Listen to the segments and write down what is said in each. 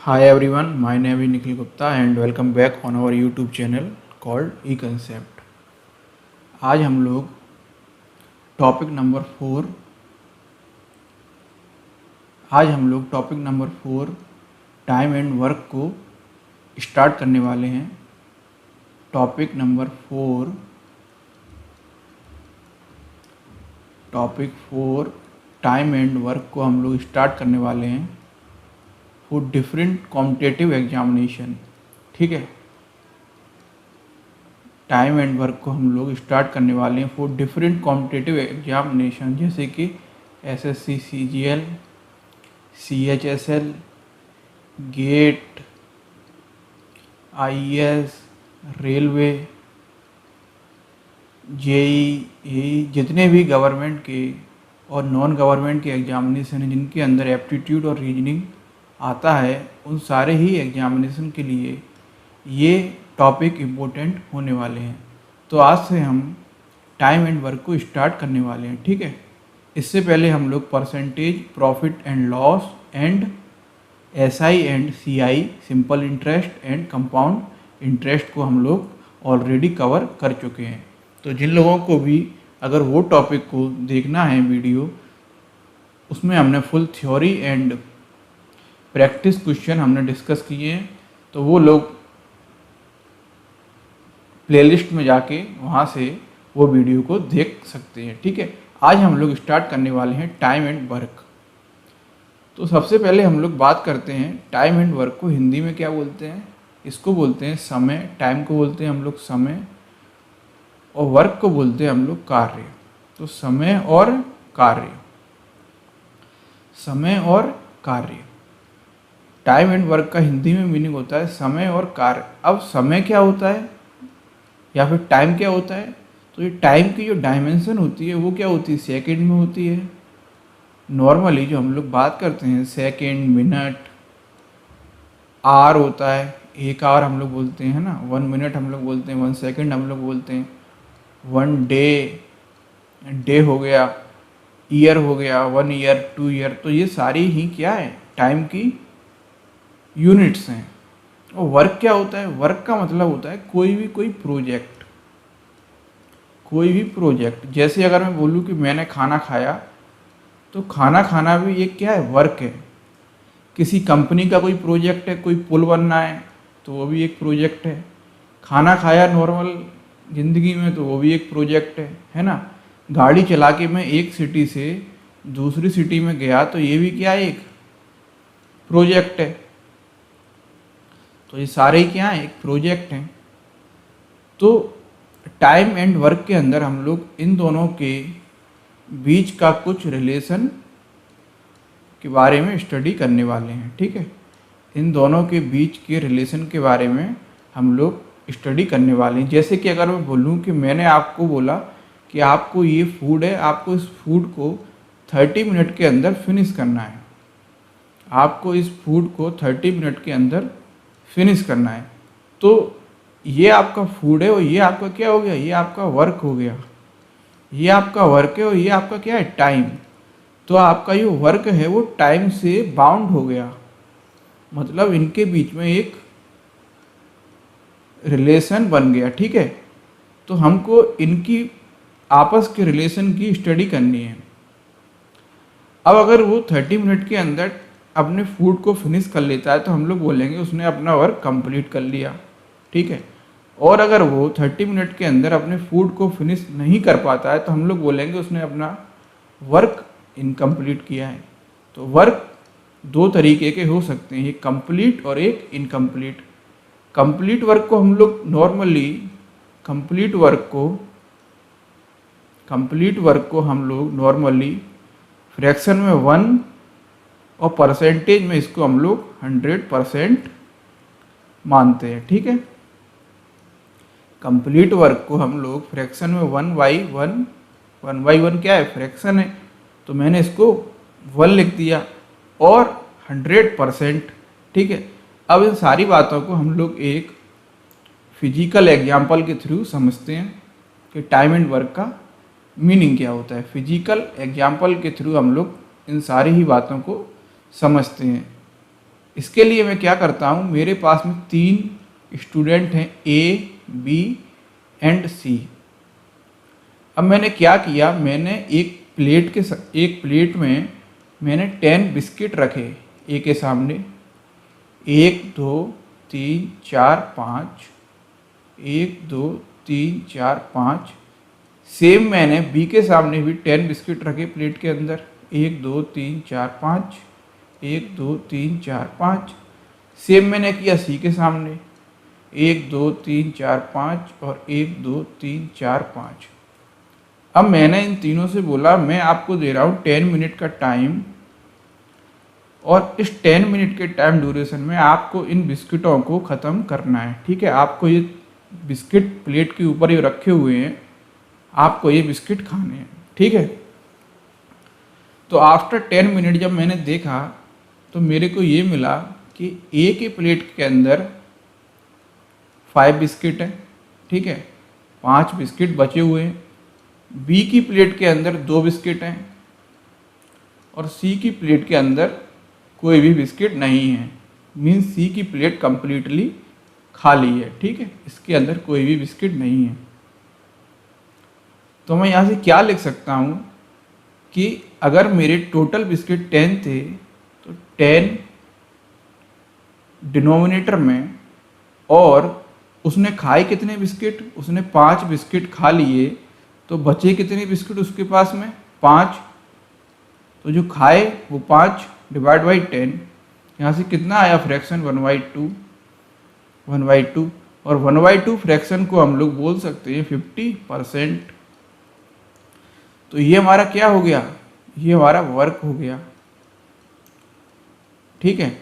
Hi everyone, my name is Nikhil Gupta and welcome back on our YouTube channel called E-Concept। आज हम लोग topic number 4 time and work को start करने वाले हैं। Topic 4 time and work को हम लोग स्टार्ट करने वाले हैं फॉर डिफरेंट कॉम्पिटिटिव एग्जामिनेशन। ठीक है, टाइम एंड वर्क को हम लोग स्टार्ट करने वाले हैं फॉर डिफरेंट कॉम्पिटिटिव एग्जामिनेशन, जैसे कि SSC, CGL, CHSL, GATE, IAS, railway, JEE, जितने भी गवर्नमेंट के और नॉन गवर्नमेंट के एग्जामिनेशन हैं जिनके अंदर एप्टीट्यूड और रीजनिंग आता है, उन सारे ही एग्जामिनेशन के लिए ये टॉपिक इम्पोर्टेंट होने वाले हैं। तो आज से हम टाइम एंड वर्क को स्टार्ट करने वाले हैं। ठीक है, इससे पहले हम लोग percentage, profit and loss and SI and CI, simple interest and compound interest को हम लोग ऑलरेडी कवर कर चुके हैं। तो जिन लोगों को भी अगर वो टॉपिक को देखना है वीडियो, उसमें हमने full theory and practice question हमने डिस्कस किए हैं, तो वो लोग प्लेलिस्ट में जाके वहाँ से वो वीडियो को देख सकते हैं। ठीक है, आज हम लोग स्टार्ट करने वाले हैं टाइम एंड वर्क। तो सबसे पहले हम लोग बात करते हैं टाइम एंड वर्क को हिंदी में क्या बोलते हैं। इसको बोलते हैं समय, टाइम को बोलते हैं हम लोग समय, और वर्क को बोलते हैं हम लोग कार्य। तो समय और कार्य, टाइम एंड वर्क का हिंदी में मीनिंग होता है समय और कार्य। अब समय क्या होता है या फिर टाइम क्या होता है, तो ये टाइम की जो डायमेंशन होती है वो क्या होती है, सेकंड में होती है। नॉर्मली जो हम लोग बात करते हैं सेकंड, मिनट, आवर होता है, एक आवर हम लोग बोलते हैं ना, 1 मिनट हम लोग बोलते हैं, 1 सेकंड हम लोग बोलते हैं, 1 डे हो गया, ईयर हो गया, 1 ईयर, 2 ईयर। तो ये सारी ही क्या है, टाइम की यूनिट्स हैं। और वर्क क्या होता है, वर्क का मतलब होता है कोई भी प्रोजेक्ट। जैसे अगर मैं बोलूँ कि मैंने खाना खाया, तो खाना खाना भी एक क्या है, वर्क है। किसी कंपनी का कोई प्रोजेक्ट है, कोई पुल बनना है तो वो भी एक प्रोजेक्ट है। खाना खाया नॉर्मल ज़िंदगी में तो वो भी एक प्रोजेक्ट है ना। गाड़ी चला के मैं एक सिटी से दूसरी सिटी में गया तो ये भी क्या है, एक प्रोजेक्ट है। तो ये सारे क्या हैं, एक प्रोजेक्ट हैं। तो टाइम एंड वर्क के अंदर हम लोग इन दोनों के बीच का कुछ रिलेशन के बारे में स्टडी करने वाले हैं। ठीक है, इन दोनों के बीच के रिलेशन के बारे में हम लोग स्टडी करने वाले हैं। जैसे कि अगर मैं बोलूँ कि मैंने आपको बोला कि आपको ये फूड है, आपको इस फूड को 30 मिनट के अंदर फिनिश करना है, आपको इस फूड को 30 मिनट के अंदर फिनिश करना है, तो ये आपका फूड है और ये आपका क्या हो गया, ये आपका वर्क हो गया। ये आपका वर्क है और ये आपका क्या है, टाइम। तो आपका जो वर्क है वो टाइम से बाउंड हो गया, मतलब इनके बीच में एक रिलेशन बन गया। ठीक है, तो हमको इनकी आपस के रिलेशन की स्टडी करनी है। अब अगर वो 30 मिनट के अंदर अपने फूड को फिनिश कर लेता है तो हम लोग बोलेंगे उसने अपना वर्क कंप्लीट कर लिया। ठीक है, और अगर वो 30 मिनट के अंदर अपने फूड को फिनिश नहीं कर पाता है तो हम लोग बोलेंगे उसने अपना वर्क इनकम्प्लीट किया है। तो वर्क 2 तरीके के हो सकते हैं, एक कंप्लीट और एक इनकम्प्लीट। कंप्लीट वर्क को हम लोग नॉर्मली फ्रैक्शन में 1 और परसेंटेज में इसको हम लोग 100% मानते हैं। ठीक है, कंप्लीट वर्क को हम लोग फ्रैक्शन में 1/1 क्या है, फ्रैक्शन है, तो मैंने इसको 1 लिख दिया, और 100%। ठीक है, अब इन सारी बातों को हम लोग एक फिजिकल एग्जाम्पल के थ्रू समझते हैं कि टाइम एंड वर्क का मीनिंग क्या होता है। फिजिकल एग्जाम्पल के थ्रू हम लोग इन सारी ही बातों को समझते हैं। इसके लिए मैं क्या करता हूँ, मेरे पास में 3 स्टूडेंट हैं, ए, बी एंड सी। अब मैंने क्या किया, मैंने एक प्लेट में मैंने 10 बिस्किट रखे ए के सामने, 1 2 3 4 5, 1 2 3 4 5। सेम मैंने बी के सामने भी 10 बिस्किट रखे प्लेट के अंदर, 1 2 3 4 5, 1 2 3 4 5। सेम मैंने किया सी के सामने, 1 2 3 4 5 और 1 2 3 4 5। अब मैंने इन तीनों से बोला मैं आपको दे रहा हूँ 10 मिनट का टाइम, और इस 10 मिनट के टाइम ड्यूरेशन में आपको इन बिस्किटों को ख़त्म करना है। ठीक है, आपको ये बिस्किट प्लेट के ऊपर ही रखे हुए हैं, आपको ये बिस्किट खाने हैं। ठीक है, तो आफ्टर 10 मिनट जब मैंने देखा तो मेरे को ये मिला कि ए के प्लेट के अंदर 5 बिस्किट है। ठीक है, 5 बिस्किट बचे हुए हैं। बी की प्लेट के अंदर 2 बिस्किट हैं और सी की प्लेट के अंदर कोई भी बिस्किट नहीं है। मीन्स सी की प्लेट कंप्लीटली खाली है। ठीक है, इसके अंदर कोई भी बिस्किट नहीं है। तो मैं यहाँ से क्या लिख सकता हूँ कि अगर मेरे टोटल बिस्किट 10 थे तो 10 डिनोमिनेटर में, और उसने खाए कितने बिस्किट, उसने 5 बिस्किट खा लिए, तो बचे कितने बिस्किट उसके पास में, 5। तो जो खाए वो 5 डिवाइड बाई 10, यहाँ से कितना आया फ्रैक्शन 1/2, 1/2। और 1/2 फ्रैक्शन को हम लोग बोल सकते हैं 50%। तो ये हमारा क्या हो गया, ये हमारा वर्क हो गया। ठीक है,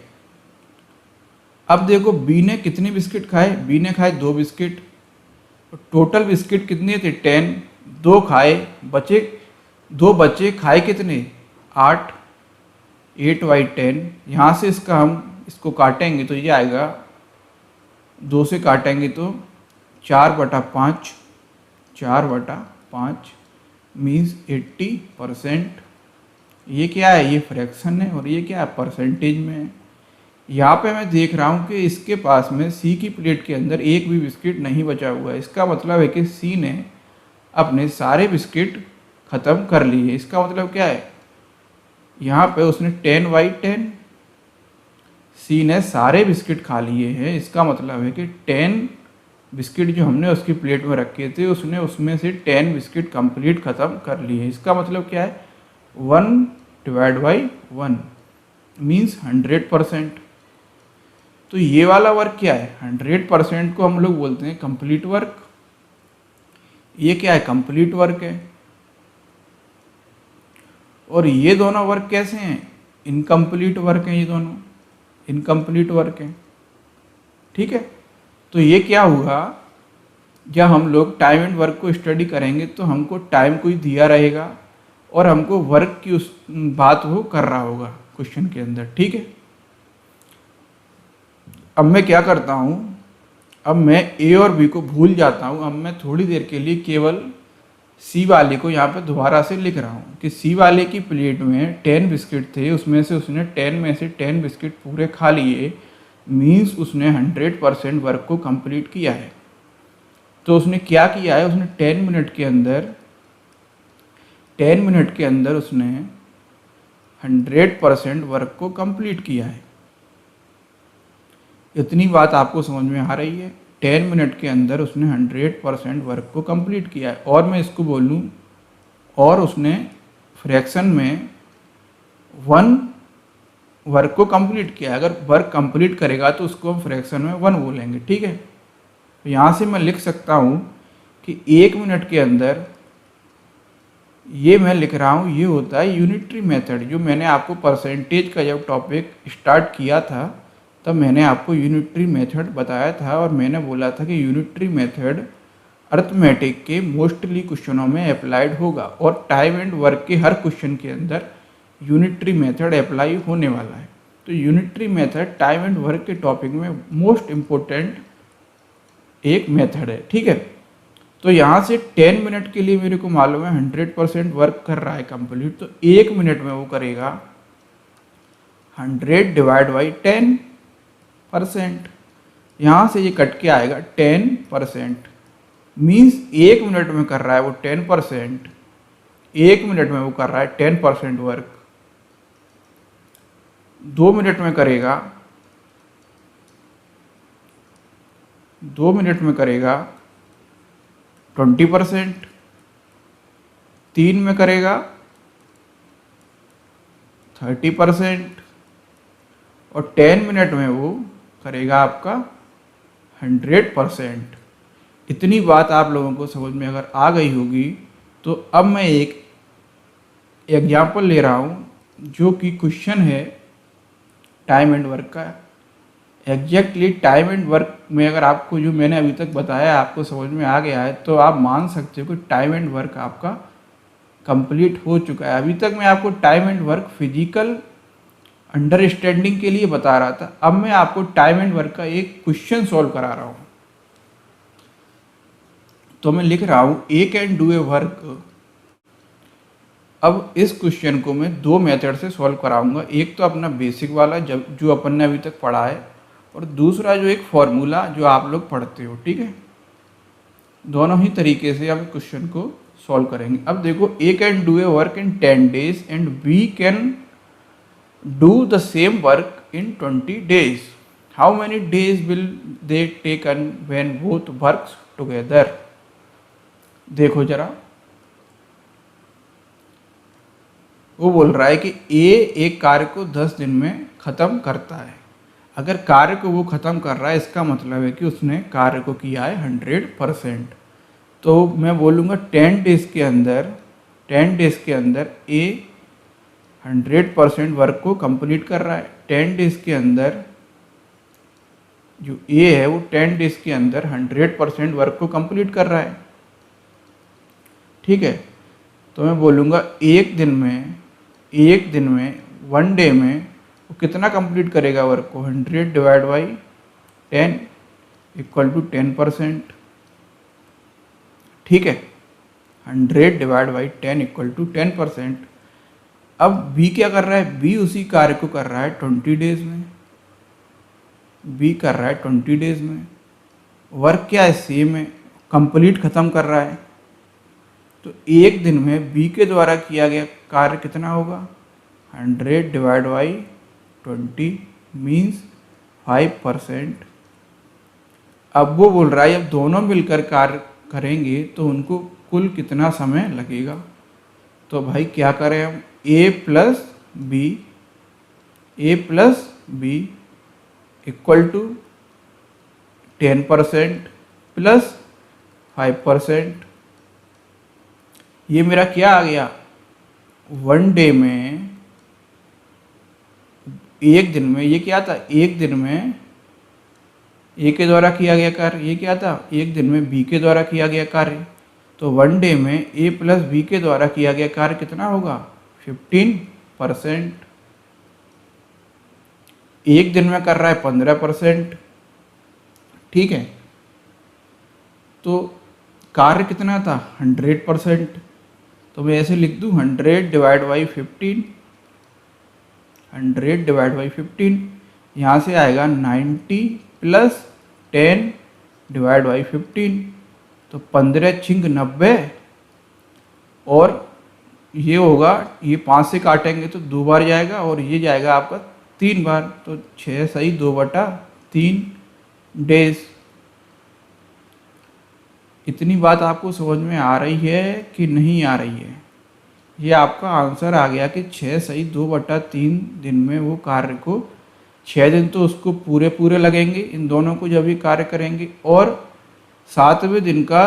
अब देखो बी ने कितने बिस्किट खाए, बी ने खाए 2 बिस्किट। टोटल बिस्किट कितने थे 10, 2 खाए, बचे 2 बचे, खाए कितने 8, 8/10। यहाँ से इसको काटेंगे तो ये आएगा, 2 से काटेंगे तो 4/5, 4/5 मीन्स 80%। ये क्या है, ये फ्रैक्शन है, और ये क्या है, परसेंटेज में है। यहाँ पे मैं देख रहा हूँ कि इसके पास में सी की प्लेट के अंदर एक भी बिस्किट नहीं बचा हुआ है। इसका मतलब है कि सी ने अपने सारे बिस्किट ख़त्म कर लिए। इसका मतलब क्या है, यहाँ पे उसने 10/10, सी ने सारे बिस्किट खा लिए हैं। इसका मतलब है कि 10 बिस्किट जो हमने उसकी प्लेट में रखे थे, उसने उसमें से 10 बिस्किट कंप्लीट ख़त्म कर लिए। इसका मतलब क्या है, 1/1 मीन्स 100%। तो ये वाला वर्क क्या है, 100% को हम लोग बोलते हैं कंप्लीट वर्क। ये क्या है, कंप्लीट वर्क है। और ये दोनों वर्क कैसे हैं, इनकम्प्लीट वर्क हैं, ये दोनों इनकम्प्लीट वर्क हैं। ठीक है, तो ये क्या हुआ, जब हम लोग टाइम एंड वर्क को स्टडी करेंगे तो हमको टाइम कोई दिया रहेगा और हमको वर्क की उस बात वो कर रहा होगा क्वेश्चन के अंदर। ठीक है, अब मैं क्या करता हूँ, अब मैं ए और बी को भूल जाता हूँ। अब मैं थोड़ी देर के लिए केवल सी वाले को यहाँ पे दोबारा से लिख रहा हूँ कि सी वाले की प्लेट में 10 बिस्किट थे, उसमें से उसने 10 में से 10 बिस्किट पूरे खा लिए। मीन्स उसने 100% वर्क को कंप्लीट किया है। तो उसने क्या किया है, उसने 10 मिनट के अंदर उसने 100% वर्क को कंप्लीट किया है। इतनी बात आपको समझ में आ रही है, 10 मिनट के अंदर उसने 100% वर्क को कंप्लीट किया है। और मैं इसको बोलूँ, और उसने फ्रैक्शन में 1 वर्क को कंप्लीट किया है। अगर वर्क कंप्लीट करेगा तो उसको हम फ्रैक्शन में 1 बोलेंगे। ठीक है, तो यहाँ से मैं लिख सकता हूँ कि 1 मिनट के अंदर, ये मैं लिख रहा हूँ, ये होता है यूनिटरी मेथड। जो मैंने आपको परसेंटेज का जब टॉपिक स्टार्ट किया था तब मैंने आपको यूनिटरी मेथड बताया था, और मैंने बोला था कि यूनिटरी मेथड अर्थमेटिक के मोस्टली क्वेश्चनों में अप्लाइड होगा, और टाइम एंड वर्क के हर क्वेश्चन के अंदर यूनिटरी मेथड अप्लाई होने वाला है। तो unitary method time and work के टॉपिक में मोस्ट इम्पोर्टेंट एक मेथड है। ठीक है, तो यहाँ से 10 मिनट के लिए मेरे को मालूम है 100% वर्क कर रहा है कंप्लीट, तो 1 मिनट में वो करेगा 100 डिवाइड बाई 10%। यहाँ से ये कट के आएगा 10%। मीन्स 1 मिनट में कर रहा है वो 10%, 1 मिनट में वो कर रहा है 10% वर्क। 2 मिनट में करेगा, 2 मिनट में करेगा 20%, 3 में करेगा 30%, और 10 मिनट में वो करेगा आपका 100%। इतनी बात आप लोगों को समझ में अगर आ गई होगी तो अब मैं एक एग्जाम्पल ले रहा हूँ जो कि क्वेश्चन है टाइम एंड वर्क का। एग्जैक्टली टाइम एंड वर्क में अगर आपको जो मैंने अभी तक बताया आपको समझ में आ गया है तो आप मान सकते हो कि टाइम एंड वर्क आपका कंप्लीट हो चुका है। अभी तक मैं आपको time and work physical understanding के लिए बता रहा था, अब मैं आपको टाइम एंड वर्क का एक क्वेश्चन सॉल्व करा रहा हूँ। तो मैं लिख रहा हूँ ए कैन डू ए वर्क। अब इस क्वेश्चन को मैं दो मेथड से सॉल्व कराऊंगा, एक तो अपना बेसिक वाला जो अपन ने अभी तक पढ़ा है, और दूसरा जो एक फॉर्मूला जो आप लोग पढ़ते हो, ठीक है। दोनों ही तरीके से हम क्वेश्चन को सॉल्व करेंगे। अब देखो, A can do a work in 10 days and B can do the same work in 20 days। How many days will they taken when both works together. देखो जरा, वो बोल रहा है कि ए एक कार्य को 10 दिन में ख़त्म करता है। अगर कार्य को वो ख़त्म कर रहा है इसका मतलब है कि उसने कार्य को किया है 100%। तो मैं बोलूँगा 10 days के अंदर, 10 days के अंदर ए 100% वर्क को कंप्लीट कर रहा है। 10 days के अंदर जो ए है वो 10 days के अंदर 100% वर्क को कंप्लीट कर रहा है, ठीक है। तो मैं बोलूँगा एक दिन में 1 डे में वो कितना कंप्लीट करेगा वर्क को, 100 डिवाइड बाई 10 इक्वल टू 10%, ठीक है। 100 डिवाइड बाई 10 इक्वल टू 10%। अब बी क्या कर रहा है, बी उसी कार्य को कर रहा है 20 days में। बी कर रहा है 20 days में। वर्क क्या है, सेम है, कंप्लीट ख़त्म कर रहा है। तो एक दिन में बी के द्वारा किया गया कार्य कितना होगा, 100 डिवाइड बाई 20 मीन्स 5%। अब वो बोल रहा है अब दोनों मिलकर कार्य करेंगे तो उनको कुल कितना समय लगेगा। तो भाई क्या करें हम, A plus B equal to 10% plus 5%। ये मेरा क्या आ गया, 1 डे में, एक दिन में, ये क्या था, एक दिन में ए के द्वारा किया गया कार्य, ये क्या था, एक दिन में बी के द्वारा किया गया कार्य। तो 1 डे में ए प्लस बी के द्वारा किया गया कार्य कितना होगा, 15%। एक दिन में कर रहा है 15%, ठीक है। तो कार्य कितना था, 100%। तो मैं ऐसे लिख दूँ 100 डिवाइड बाई 15, 100 डिवाइड बाई 15, यहाँ से आएगा 90 प्लस 10 डिवाइड बाई 15, तो 15 छिंग 90, और ये होगा, ये 5 से काटेंगे तो 2 बार जाएगा और ये जाएगा आपका 3 बार, तो 6 सही 2/3 डेज। इतनी बात आपको समझ में आ रही है कि नहीं आ रही है। ये आपका आंसर आ गया कि 6 सही 2/3 दिन में वो कार्य को, 6 दिन तो उसको पूरे लगेंगे इन दोनों को जब ये कार्य करेंगे, और 7वें दिन का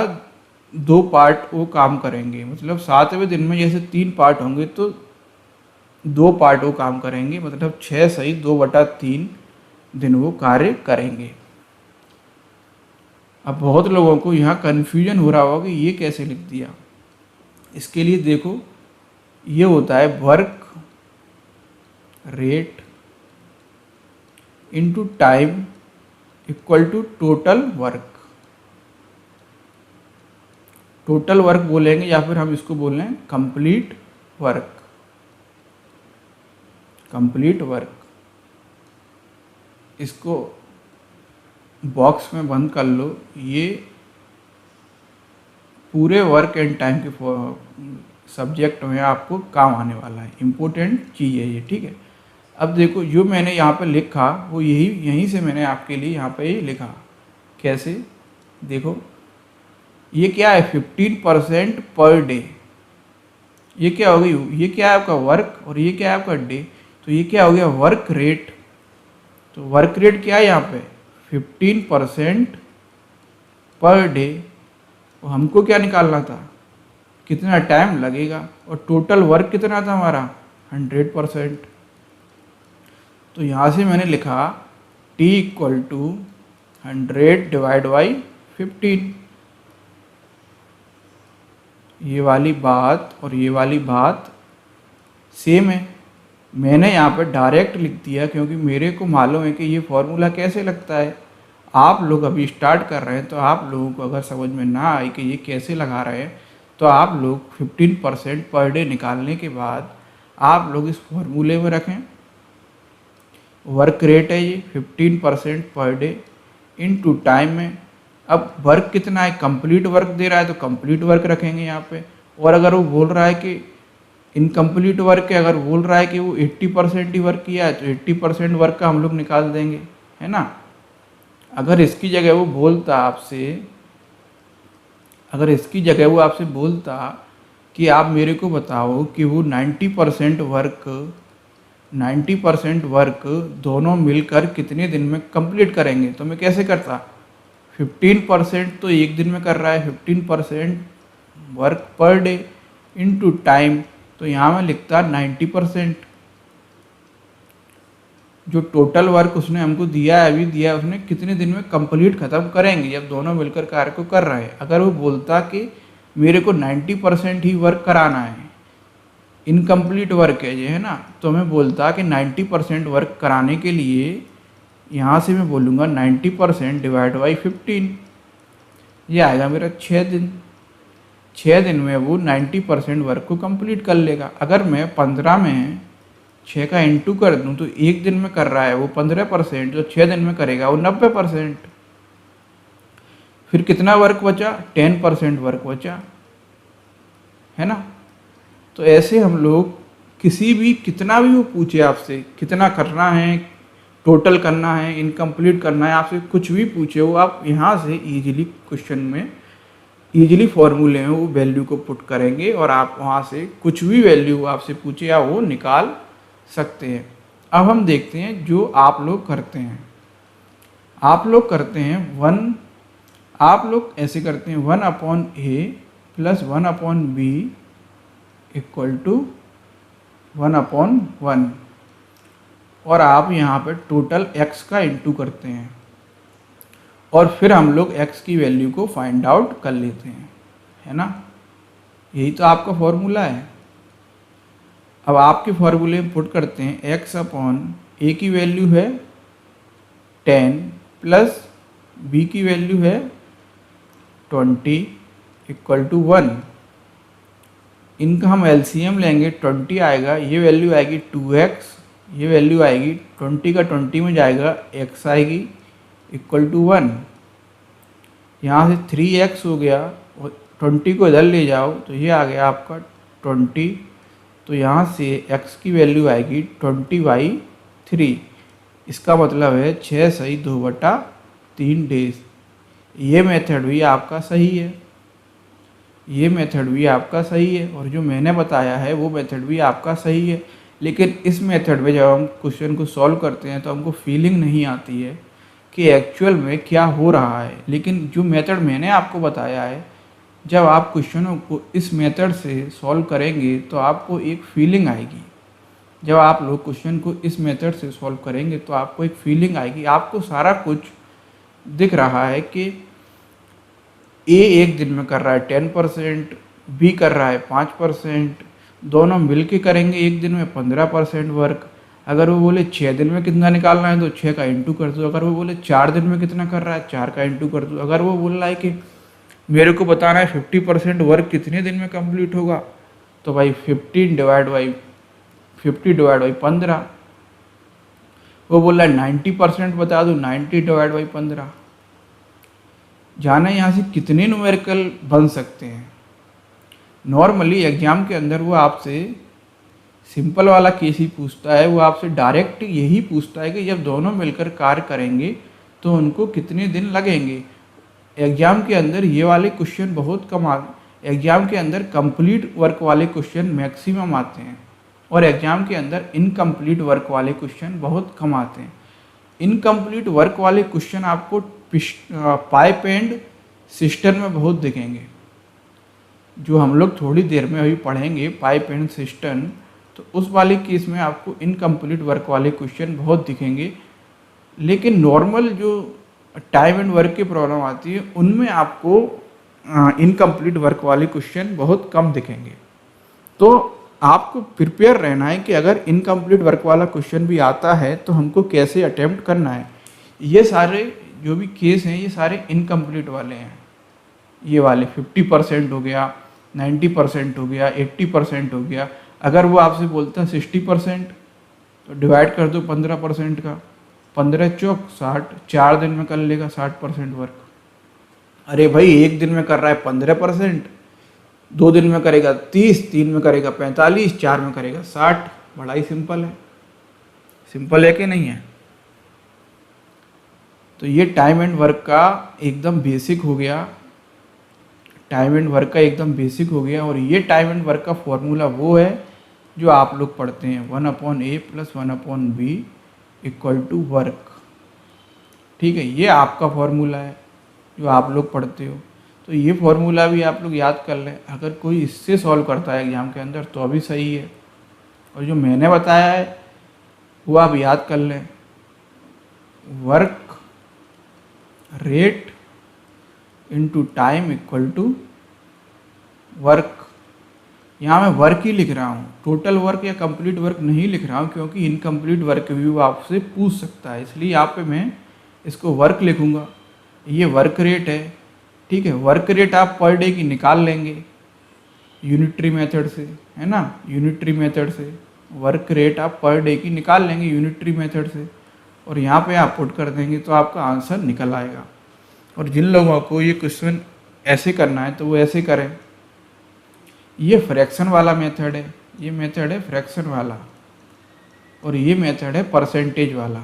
2 पार्ट वो काम करेंगे। मतलब 7वें दिन में जैसे 3 पार्ट होंगे तो 2 पार्ट वो काम करेंगे, मतलब 6 सही 2/3 दिन वो कार्य करेंगे। अब बहुत लोगों को यहाँ कन्फ्यूजन हो रहा होगा कि ये कैसे लिख दिया। इसके लिए देखो, ये होता है work rate into time equal to total work. Total work बोलेंगे या फिर हम इसको बोल रहे हैं कंप्लीट वर्क। कंप्लीट वर्क इसको बॉक्स में बंद कर लो। ये पूरे वर्क एंड टाइम के सब्जेक्ट में आपको काम आने वाला है, इम्पोर्टेंट चीज़ है ये, ठीक है। अब देखो जो मैंने यहाँ पे लिखा वो यहीं से मैंने आपके लिए यहाँ पे ये लिखा। कैसे? देखो ये क्या है, 15% पर डे। ये क्या हो गई, ये क्या है आपका वर्क और ये क्या है आपका डे, तो ये क्या हो गया वर्क रेट। तो वर्क रेट क्या है यहाँ पे 15% पर डे। तो हमको क्या निकालना था, कितना टाइम लगेगा, और टोटल वर्क कितना था हमारा 100%। तो यहाँ से मैंने लिखा T equal to 100 divide by 15। ये वाली बात और ये वाली बात सेम है। मैंने यहाँ पर डायरेक्ट लिख दिया क्योंकि मेरे को मालूम है कि ये फॉर्मूला कैसे लगता है। आप लोग अभी स्टार्ट कर रहे हैं तो आप लोगों को अगर समझ में ना आए कि ये कैसे लगा रहे हैं तो आप लोग 15% पर डे निकालने के बाद आप लोग इस फॉर्मूले में रखें। वर्क रेट है ये 15% पर डे इनटू टाइम में। अब वर्क कितना है, कंप्लीट वर्क दे रहा है तो कंप्लीट वर्क रखेंगे यहाँ पे। और अगर वो बोल रहा है कि इनकम्प्लीट वर्क है, अगर बोल रहा है कि वो 80% ही वर्क किया है तो 80% वर्क का हम लोग निकाल देंगे, है ना। अगर इसकी जगह वो बोलता आपसे, अगर इसकी जगह वो आपसे बोलता कि आप मेरे को बताओ कि वो 90% वर्क दोनों मिलकर कितने दिन में कंप्लीट करेंगे, तो मैं कैसे करता। 15% तो एक दिन में कर रहा है, 15% work per day into time, तो यहाँ मैं लिखता 90%। जो टोटल वर्क उसने हमको दिया है, अभी दिया है उसने, कितने दिन में कंप्लीट ख़त्म करेंगे जब दोनों मिलकर कार्य को कर रहे हैं। अगर वो बोलता कि मेरे को 90% ही वर्क कराना है, इनकम्प्लीट वर्क है ये, है ना, तो मैं बोलता कि 90% वर्क कराने के लिए यहाँ से मैं बोलूँगा 90% डिवाइड बाई 15। ये आएगा मेरा 6 दिन। 6 दिन में वो 90% वर्क को कंप्लीट कर लेगा। अगर मैं 15 में 6 का इंटू कर दूं तो एक दिन में कर रहा है वो 15%, जो 6 दिन में करेगा वो 90%। फिर कितना वर्क बचा, 10% वर्क बचा, है ना। तो ऐसे हम लोग किसी भी, कितना भी वो पूछे आपसे कितना करना है, टोटल करना है, इनकम्प्लीट करना है, आपसे कुछ भी पूछे वो आप यहाँ से इजीली क्वेश्चन में, इजीली फॉर्मूले में वो वैल्यू को पुट करेंगे और आप वहाँ से कुछ भी वैल्यू आपसे पूछे या वो निकाल सकते हैं। अब हम देखते हैं जो आप लोग करते हैं। आप लोग करते हैं आप लोग ऐसे करते हैं 1/a plus 1/b equal to 1/1, और आप यहाँ पर टोटल x का इंटू करते हैं और फिर हम लोग x की वैल्यू को फाइंड आउट कर लेते हैं, है ना। यही तो आपका फॉर्मूला है। अब आपके फॉर्मूले में पुट करते हैं x/a की वैल्यू है 10 प्लस b की वैल्यू है 20 इक्वल टू 1। इनका हम एलसीएम लेंगे, 20 आएगा, ये वैल्यू आएगी 2x, ये वैल्यू आएगी 20 का 20 में जाएगा x आएगी इक्वल टू 1। यहाँ से 3x हो गया और 20 को इधर ले जाओ तो ये आ गया आपका 20। तो यहाँ से x की वैल्यू आएगी 20/3। इसका मतलब है 6 सही 2/3 डेज। ये मेथड भी आपका सही है, ये मेथड भी आपका सही है, और जो मैंने बताया है वो मेथड भी आपका सही है। लेकिन इस मेथड में जब हम क्वेश्चन को सॉल्व करते हैं तो हमको फीलिंग नहीं आती है कि एक्चुअल में क्या हो रहा है। लेकिन जो मेथड मैंने आपको बताया है, जब आप क्वेश्चनों को इस मेथड से सॉल्व करेंगे तो आपको एक फीलिंग आएगी। जब आप लोग क्वेश्चन को इस मेथड से सॉल्व करेंगे तो आपको एक फीलिंग आएगी, आपको सारा कुछ दिख रहा है कि ए एक दिन में कर रहा है 10%, बी कर रहा है 5%, दोनों मिलके करेंगे एक दिन में 15% वर्क। अगर वो बोले 6 दिन में कितना निकालना है तो 6 का इंटू कर दो। अगर वो बोले 4 दिन में कितना कर रहा है 4 का इंटू कर दो। अगर वो बोल रहा है कि मेरे को बताना है 50% वर्क कितने दिन में कंप्लीट होगा, तो भाई 50 डिवाइड बाई 15। वो बोल रहा है 90% बता दो, 90 डिवाइड बाई 15। जाना यहाँ से कितने न्यूमेरिकल बन सकते हैं। नॉर्मली एग्जाम के अंदर वो आपसे सिंपल वाला केस ही पूछता है, वो आपसे डायरेक्ट यही पूछता है कि जब दोनों मिलकर कार्य करेंगे तो उनको कितने दिन लगेंगे। एग्जाम के अंदर ये वाले क्वेश्चन बहुत कम एग्जाम के अंदर कंप्लीट वर्क वाले क्वेश्चन मैक्सिमम आते हैं और एग्जाम के अंदर इनकम्प्लीट वर्क वाले क्वेश्चन बहुत कम आते हैं। इनकम्प्लीट वर्क वाले क्वेश्चन आपको पाइप एंड सिस्टम में बहुत दिखेंगे, जो हम लोग थोड़ी देर में अभी पढ़ेंगे पाइप एंड सिस्टम। तो उस वाले केस में आपको इनकम्प्लीट वर्क वाले क्वेश्चन बहुत दिखेंगे, लेकिन नॉर्मल जो टाइम एंड वर्क की प्रॉब्लम आती है उनमें आपको इनकम्प्लीट वर्क वाले क्वेश्चन बहुत कम दिखेंगे। तो आपको प्रिपेयर रहना है कि अगर इनकम्प्लीट वर्क वाला क्वेश्चन भी आता है तो हमको कैसे अटेम्प्ट करना है। ये सारे जो भी केस हैं ये सारे इनकम्प्लीट वाले हैं। ये वाले 50% हो गया, 90% हो गया, 80% हो गया। अगर वो आपसे बोलता है 60% तो डिवाइड कर दो 15% का, 15 चौक 60, 4 दिन में कर लेगा 60% वर्क। अरे भाई एक दिन में कर रहा है 15%, 2 दिन में करेगा 30, 3 में करेगा 45, 4 में करेगा 60। बड़ा ही सिंपल है। सिंपल है कि नहीं है। तो ये टाइम एंड वर्क का एकदम बेसिक हो गया, टाइम एंड वर्क का एकदम बेसिक हो गया। और ये टाइम एंड वर्क का फॉर्मूला वो है जो आप लोग पढ़ते हैं, 1/a + 1/b = वर्क। ठीक है, ये आपका फॉर्मूला है जो आप लोग पढ़ते हो। तो ये फॉर्मूला भी आप लोग याद कर लें। अगर कोई इससे सॉल्व करता है एग्जाम के अंदर तो अभी सही है, और जो मैंने बताया है वो आप याद कर लें। Work rate into time = work. यहाँ मैं वर्क ही लिख रहा हूँ, टोटल वर्क या कंप्लीट वर्क नहीं लिख रहा हूँ, क्योंकि इनकम्प्लीट वर्क भी वो आपसे पूछ सकता है, इसलिए यहाँ पे मैं इसको वर्क लिखूँगा। ये वर्क रेट है। ठीक है, वर्क रेट आप पर डे की निकाल लेंगे यूनिटरी मेथड से, है ना। यूनिटरी मेथड से वर्क रेट आप पर डे की निकाल लेंगे यूनिटरी मेथड से, और यहाँ पे आप पुट कर देंगे तो आपका आंसर निकल आएगा। और जिन लोगों को ये क्वेश्चन ऐसे करना है तो वो ऐसे करें। ये फ्रैक्शन वाला मेथड है, ये मेथड है फ्रैक्शन वाला, और ये मेथड है परसेंटेज वाला,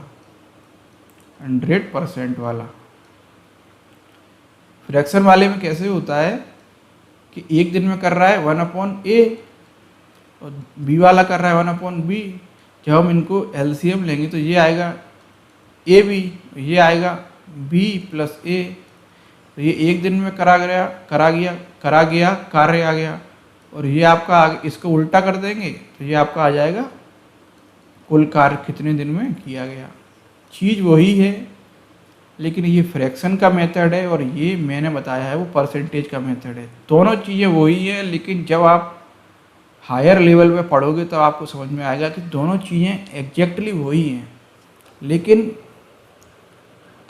100% वाला। फ्रैक्शन वाले में कैसे होता है कि एक दिन में कर रहा है 1/a और b वाला कर रहा है 1/b। जब हम इनको LCM लेंगे तो ये आएगा ab, ये आएगा b + a। तो ये एक दिन में करा गया कार्य आ गया। और ये आपका इसको उल्टा कर देंगे तो ये आपका आ जाएगा कुल कार्य कितने दिन में किया गया। चीज़ वही है, लेकिन ये फ्रैक्शन का मेथड है और ये मैंने बताया है वो परसेंटेज का मेथड है। दोनों चीज़ें वही है, लेकिन जब आप हायर लेवल पे पढ़ोगे तो आपको समझ में आएगा कि दोनों चीज़ें एग्जैक्टली वही हैं। लेकिन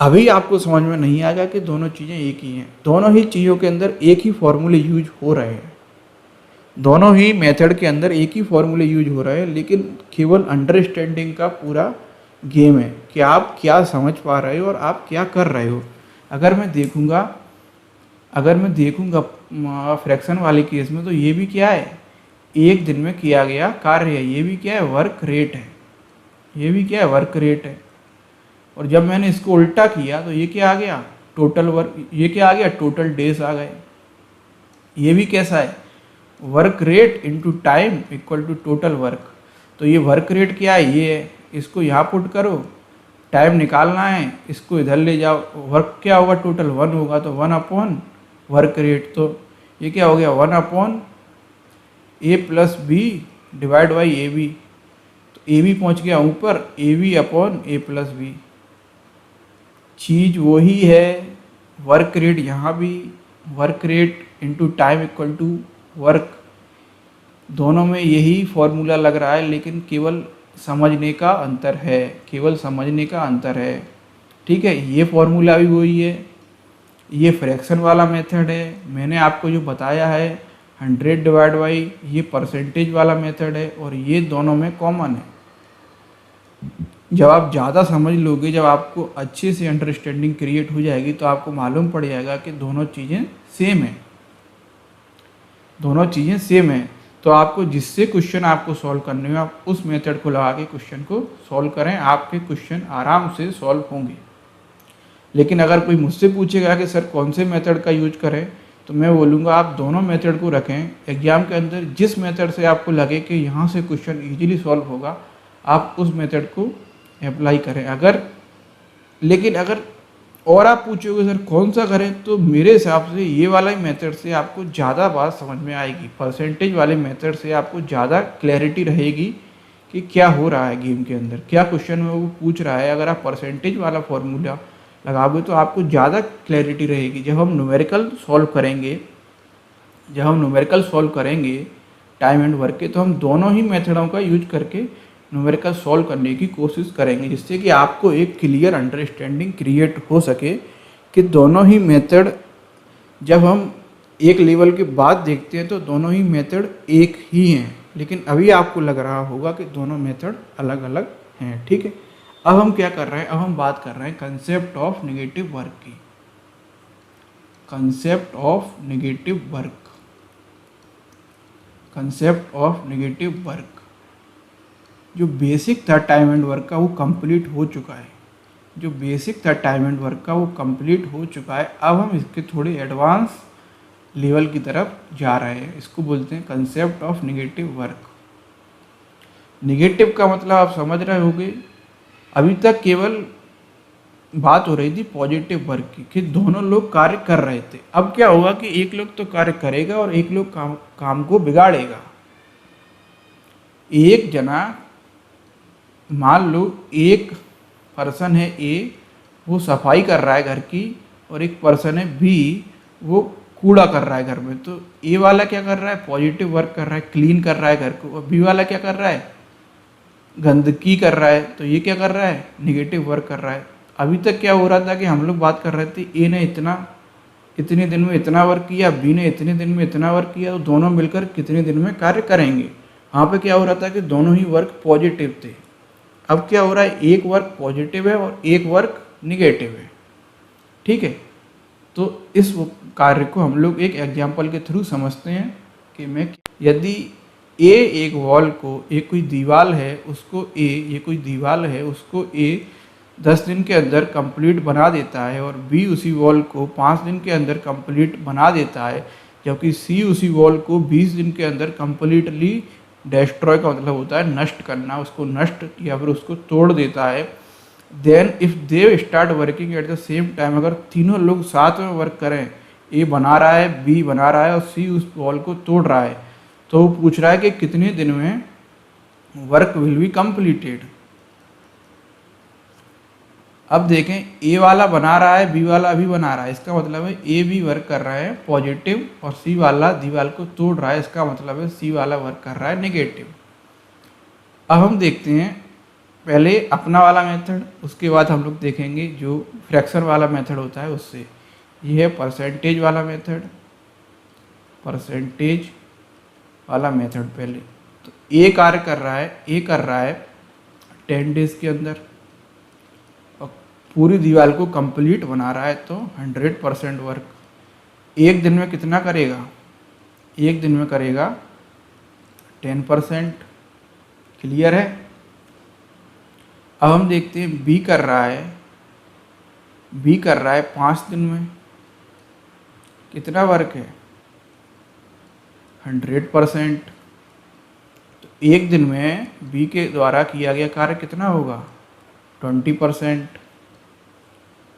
अभी आपको समझ में नहीं आएगा कि दोनों चीज़ें एक ही हैं। दोनों ही चीज़ों के अंदर एक ही फॉर्मूले यूज हो रहे हैं, दोनों ही मेथड के अंदर एक ही फॉर्मूले यूज हो रहे हैं, लेकिन केवल अंडरस्टैंडिंग का पूरा गेम है कि आप क्या समझ पा रहे हो और आप क्या कर रहे हो। अगर मैं देखूंगा फ्रैक्शन वाले केस में तो ये भी क्या है, एक दिन में किया गया कार्य है। ये भी क्या है, वर्क रेट है। ये भी क्या है, वर्क रेट है। और जब मैंने इसको उल्टा किया तो ये क्या आ गया, टोटल वर्क। ये क्या आ गया, टोटल डेज आ गए। ये भी कैसा है, work rate into time = total work. तो ये वर्क रेट क्या है, ये है। इसको यहाँ पुट करो, टाइम निकालना है, इसको इधर ले जाओ। वर्क क्या होगा, टोटल 1 होगा, तो 1/ वर्क रेट। तो ये क्या हो गया, 1/a + b divide by ab। तो ab पहुँच गया ऊपर, ab/a + b। चीज़ वही है, वर्क रेट यहाँ भी, work rate into time = work. दोनों में यही फॉर्मूला लग रहा है, लेकिन केवल समझने का अंतर है, केवल समझने का अंतर है। ठीक है, ये फॉर्मूला भी वही है, ये फ्रैक्शन वाला मेथड है। मैंने आपको जो बताया है 100 डिवाइड बाई, ये परसेंटेज वाला मेथड है, और ये दोनों में कॉमन है। जब आप ज़्यादा समझ लोगे, जब आपको अच्छे से अंडरस्टैंडिंग क्रिएट हो जाएगी, तो आपको मालूम पड़ जाएगा कि दोनों चीज़ें सेम है, दोनों चीज़ें सेम है। तो आपको जिससे क्वेश्चन आपको सॉल्व करने में, आप उस मेथड को लगा के क्वेश्चन को सॉल्व करें, आपके क्वेश्चन आराम से सॉल्व होंगे। लेकिन अगर कोई मुझसे पूछेगा कि सर कौन से मेथड का यूज करें, तो मैं बोलूँगा आप दोनों मेथड को रखें। एग्जाम के अंदर जिस मेथड से आपको लगे कि यहाँ से क्वेश्चन इजीली सॉल्व होगा, आप उस मेथड को अप्लाई करें। लेकिन अगर और आप पूछोगे सर कौन सा करें, तो मेरे हिसाब से ये वाला ही मेथड से आपको ज़्यादा बात समझ में आएगी। परसेंटेज वाले मेथड से आपको ज़्यादा क्लैरिटी रहेगी कि क्या हो रहा है गेम के अंदर, क्या क्वेश्चन में वो पूछ रहा है। अगर आप परसेंटेज वाला फॉर्मूला लगाओगे तो आपको ज़्यादा क्लैरिटी रहेगी। जब हम न्यूमेरिकल सॉल्व करेंगे टाइम एंड वर्क के, तो हम दोनों ही मेथडों का यूज करके न्यूमेरिकल सॉल्व करने की कोशिश करेंगे, जिससे कि आपको एक क्लियर अंडरस्टैंडिंग क्रिएट हो सके कि दोनों ही मेथड, जब हम एक लेवल के बाद देखते हैं तो दोनों ही मेथड एक ही हैं, लेकिन अभी आपको लग रहा होगा कि दोनों मेथड अलग अलग हैं। ठीक है, अब हम क्या कर रहे हैं, अब हम बात कर रहे हैं कंसेप्ट ऑफ नेगेटिव वर्क की। कंसेप्ट ऑफ नेगेटिव वर्क, जो बेसिक था टाइम एंड वर्क का, वो कंप्लीट हो चुका है। अब हम इसके थोड़े एडवांस लेवल की तरफ जा रहे हैं। इसको बोलते हैं concept of negative work. Negative का मतलब आप समझ रहे होंगे, अभी तक केवल बात हो रही थी पॉजिटिव वर्क की कि दोनों लोग कार्य कर रहे थे। अब क्या होगा कि एक लोग तो कार्य करेगा और एक लोग काम को बिगाड़ेगा। एक जना, मान लो एक पर्सन है ए, वो सफाई कर रहा है घर की, और एक पर्सन है बी, वो कूड़ा कर रहा है घर में। तो ए वाला क्या कर रहा है, पॉजिटिव वर्क कर रहा है, क्लीन कर रहा है घर को, और बी वाला क्या कर रहा है, गंदगी कर रहा है। तो ये क्या कर रहा है, निगेटिव वर्क कर रहा है। अभी तक क्या हो रहा था कि हम लोग बात कर रहे थे, ए ने इतने दिन में इतना वर्क किया, बी ने इतने दिन में इतना वर्क किया, तो दोनों मिलकर कितने दिन में कार्य करेंगे। यहाँ पे क्या हो रहा था कि दोनों ही वर्क पॉजिटिव थे। अब क्या हो रहा है, एक वर्क पॉजिटिव है और एक वर्क निगेटिव है। ठीक है, तो इस कार्य को हम लोग एक एग्जाम्पल के थ्रू समझते हैं कि यदि एक वॉल को, एक कोई दीवार है उसको ए 10 दिन के अंदर कंप्लीट बना देता है, और बी उसी वॉल को 5 दिन के अंदर कंप्लीट बना देता है, जबकि सी उसी वॉल को 20 दिन के अंदर कंप्लीटली डिस्ट्रॉय का मतलब होता है नष्ट करना, उसको नष्ट या फिर उसको तोड़ देता है। Then if they start working at the same time, अगर तीनों लोग साथ में वर्क करें, ए बना रहा है, बी बना रहा है और सी उस वॉल को तोड़ रहा है, तो वो पूछ रहा है कि कितने दिन में वर्क विल बी कंप्लीटेड। अब देखें, ए वाला बना रहा है, बी वाला अभी बना रहा है, इसका मतलब है ए भी वर्क कर रहा है पॉजिटिव, और सी वाला दीवार को तोड़ रहा है, इसका मतलब है सी वाला वर्क कर रहा है नेगेटिव। अब हम देखते हैं पहले अपना वाला मेथड, उसके बाद हम लोग देखेंगे जो फ्रैक्शन वाला मेथड होता है उससे। ये है परसेंटेज वाला मेथड। पहले तो ए कार्य कर रहा है 10 डेज के अंदर, और पूरी दीवार को कंप्लीट बना रहा है, तो 100% वर्क। एक दिन में कितना करेगा, एक दिन में करेगा 10%। क्लियर है। अब हम देखते हैं बी कर रहा है 5 दिन में, कितना वर्क है, 100%। तो एक दिन में बी के द्वारा किया गया कार्य कितना होगा, 20%।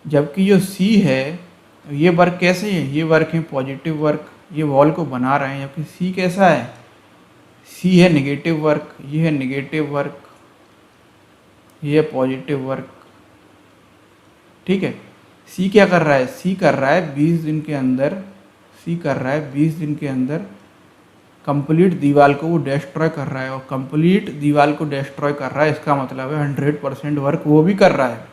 जबकि जो सी है, ये वर्क कैसे है, ये वर्क है पॉजिटिव वर्क, ये वॉल को बना रहे हैं, जबकि सी कैसा है, सी है नेगेटिव वर्क, ये है नेगेटिव वर्क, ये है पॉजिटिव वर्क। ठीक है, सी क्या कर रहा है, सी कर रहा है 20 दिन के अंदर कंप्लीट दीवार को वो डिस्ट्रॉय कर रहा है, और कंप्लीट दीवार को डिस्ट्रॉय कर रहा है, इसका मतलब है 100% वर्क वो भी कर रहा है,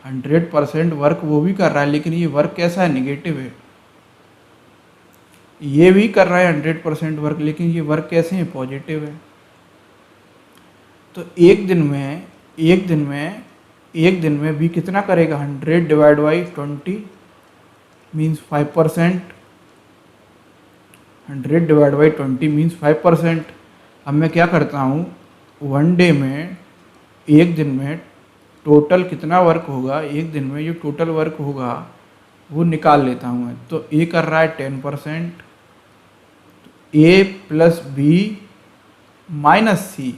100% वर्क वो भी कर रहा है। लेकिन ये वर्क कैसा है, नेगेटिव है। ये भी कर रहा है 100% वर्क, लेकिन ये वर्क कैसे है, पॉजिटिव है। तो एक दिन में एक दिन में बी कितना करेगा, 100 divide by 20 means 5%, 100 divide by 20 means 5%। अब मैं क्या करता हूँ, वन डे में, एक दिन में टोटल कितना वर्क होगा, एक दिन में जो टोटल वर्क होगा वो निकाल लेता हूँ मैं। तो ए कर रहा है 10%, ए प्लस बी माइनस सी,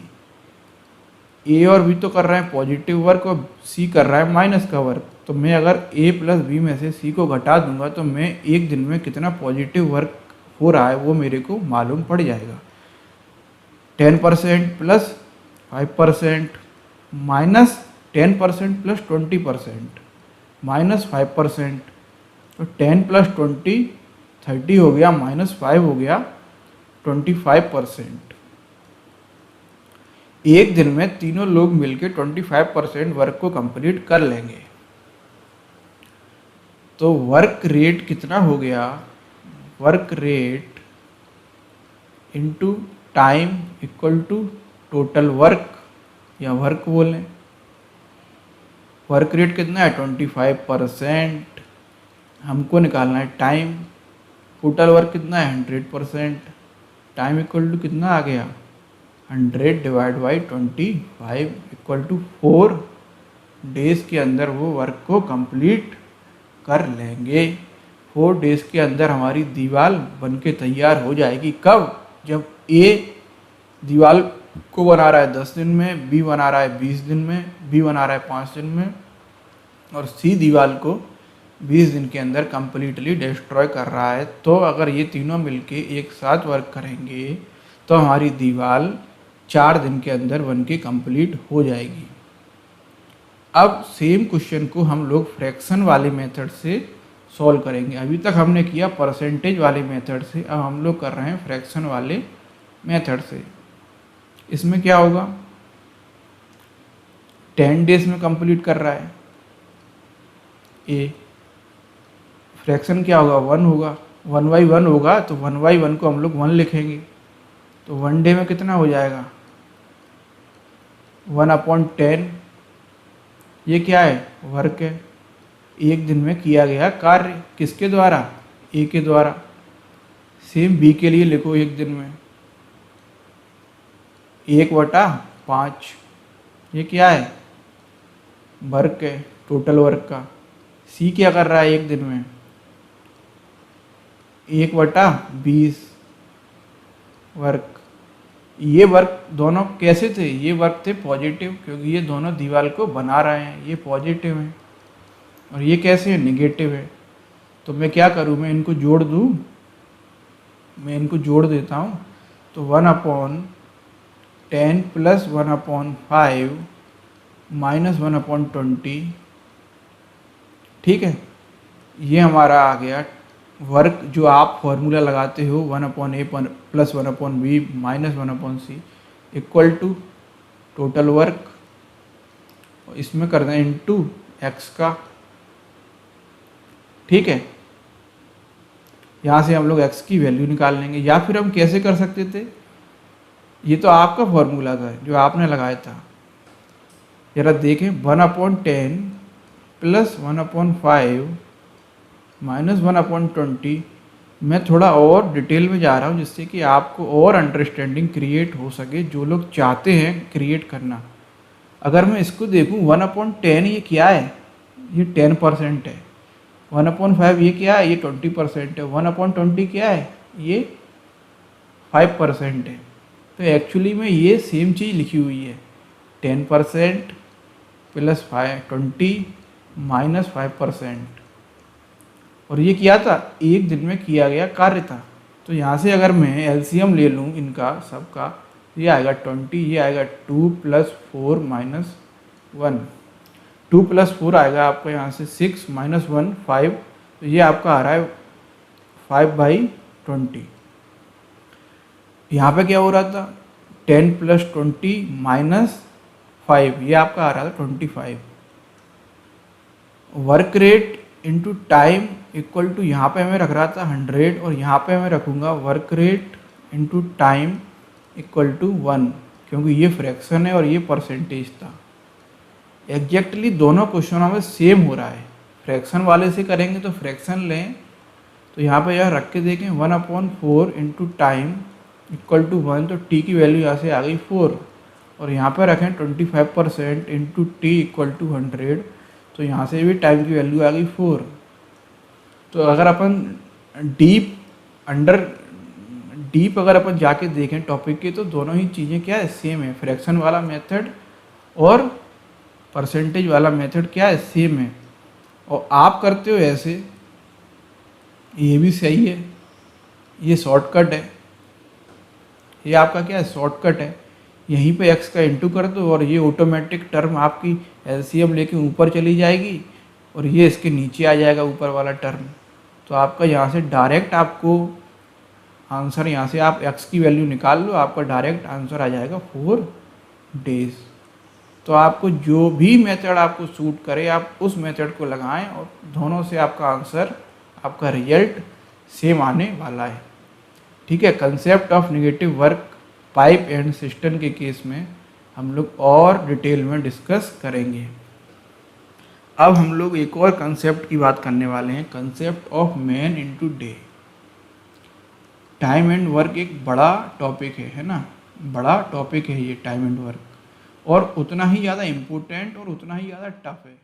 ए और बी तो कर रहे हैं पॉजिटिव वर्क और सी कर रहा है माइनस का वर्क। तो मैं अगर ए प्लस बी में से सी को घटा दूंगा तो मैं एक दिन में कितना पॉजिटिव वर्क हो रहा है वो मेरे को मालूम पड़ जाएगा। 10% प्लस 5% माइनस 10% प्लस 20% माइनस 5%, तो 10 प्लस 20 30 हो गया, माइनस 5 हो गया 25%। एक दिन में तीनों लोग मिलकर 25% वर्क को कंप्लीट कर लेंगे। तो वर्क रेट कितना हो गया, work rate into time equal to total work, या वर्क बोलें। वर्क रेट कितना है 25%, हमको निकालना है टाइम। टोटल वर्क कितना है 100%, टाइम इक्वल टू कितना आ गया 100 divide by 25 equal to 4 days के अंदर वो वर्क को कंप्लीट कर लेंगे। 4 डेज के अंदर हमारी दीवार बनके तैयार हो जाएगी। कब, जब ए दीवार को बना रहा है 10 दिन में, बी बना रहा है 20 दिन में, बी बना रहा है 5 दिन में, और सी दीवार को 20 दिन के अंदर कंप्लीटली डिस्ट्रॉय कर रहा है। तो अगर ये तीनों मिलके एक साथ वर्क करेंगे तो हमारी दीवार 4 दिन के अंदर बन के कंप्लीट हो जाएगी। अब सेम क्वेश्चन को हम लोग फ्रैक्शन वाले मेथड से सॉल्व करेंगे। अभी तक हमने किया परसेंटेज वाले मेथड से, अब हम लोग कर रहे हैं फ्रैक्शन वाले मेथड से। इसमें क्या होगा, 10 डेज में कंप्लीट कर रहा है ए, फ्रैक्शन क्या होगा 1 होगा, 1/1 होगा, तो 1/1 को हम लोग 1 लिखेंगे। तो 1 डे में कितना हो जाएगा 1/10। ये क्या है, वर्क है, एक दिन में किया गया कार्य, किसके द्वारा, ए के द्वारा। सेम बी के लिए लिखो, एक दिन में 1/5, ये क्या है, वर्क है, टोटल वर्क का। सी क्या कर रहा है एक दिन में 1/20 वर्क। ये वर्क दोनों कैसे थे, ये वर्क थे पॉजिटिव, क्योंकि ये दोनों दीवार को बना रहे हैं, ये पॉजिटिव है, और ये कैसे है, निगेटिव है। तो मैं क्या करूँ, मैं इनको जोड़ दूँ, मैं इनको जोड़ देता हूँ। तो 1/10 प्लस 1/5 माइनस 1/20, ठीक है। ये हमारा आ गया वर्क, जो आप फॉर्मूला लगाते हो 1/a plus 1/b minus 1/c equal to total work, इसमें कर दें इंटू एक्स का, ठीक है। यहाँ से हम लोग x की वैल्यू निकाल लेंगे। या फिर हम कैसे कर सकते थे, ये तो आपका फॉर्मूला था जो आपने लगाया था, जरा देखें। 1/10 प्लस 1/5 माइनस 1/20। मैं थोड़ा और डिटेल में जा रहा हूँ जिससे कि आपको और अंडरस्टैंडिंग क्रिएट हो सके, जो लोग चाहते हैं क्रिएट करना। अगर मैं इसको देखूँ 1/10 ये क्या है, ये 10% है। 1/5 ये क्या है, ये 20% है। 1/20 क्या है, ये 5% है। तो एक्चुअली में ये सेम चीज़ लिखी हुई है, 10% प्लस 20 माइनस 5%। और ये क्या था, एक दिन में किया गया कार्य था। तो यहाँ से अगर मैं एलसीएम ले लूँ इनका सबका, ये आएगा 20, ये आएगा 2 प्लस 4 माइनस 1, 2 प्लस 4 आएगा आपका यहाँ से 6 माइनस 1 5, तो ये आपका आ रहा है 5/20। यहाँ पे क्या हो रहा था, 10 प्लस 20 माइनस 5, ये आपका आ रहा था 25। Work rate into time equal to, यहाँ पे मैं रख रहा था 100 और यहाँ पे मैं रखूँगा work rate into time equal to 1, क्योंकि ये फ्रैक्शन है और ये परसेंटेज था। एग्जैक्टली दोनों क्वेश्चनों में सेम हो रहा है। फ्रैक्शन वाले से करेंगे तो फ्रैक्शन लें, तो यहाँ पे यह रख के देखें 1/4 इंटू टाइम इक्वल टू 1, तो टी की वैल्यू यहाँ से आ गई 4, और यहाँ पर रखें 25% इंटू टी इक्वल टू 100, तो यहाँ से भी टाइम की वैल्यू आ गई 4। तो अगर अपन डीप अगर अपन जाके देखें टॉपिक के, तो दोनों ही चीज़ें क्या है, सेम है। फ्रैक्शन वाला मेथड और परसेंटेज वाला मेथड क्या है, सेम है। और आप करते हो ऐसे, ये भी सही है, ये शॉर्टकट है, ये आपका क्या है, शॉर्टकट है। यहीं पे x का इंटू कर दो और ये ऑटोमेटिक टर्म आपकी एलसीएम लेके ऊपर चली जाएगी और ये इसके नीचे आ जाएगा ऊपर वाला टर्म। तो आपका यहाँ से डायरेक्ट आपको आंसर, यहाँ से आप x की वैल्यू निकाल लो, आपका डायरेक्ट आंसर आ जाएगा 4 डेज। तो आपको जो भी मेथड आपको सूट करे आप उस मेथड को लगाएं और दोनों से आपका आंसर, आपका रिजल्ट सेम आने वाला है। ठीक है। Concept of negative work pipe and system के केस में हम लोग और डिटेल में डिस्कस करेंगे। अब हम लोग एक और कंसेप्ट की बात करने वाले हैं, concept of man into day. Time and work एक बड़ा टॉपिक है ना, बड़ा टॉपिक है ये टाइम एंड वर्क, और उतना ही ज़्यादा इम्पोर्टेंट और उतना ही ज़्यादा टफ है।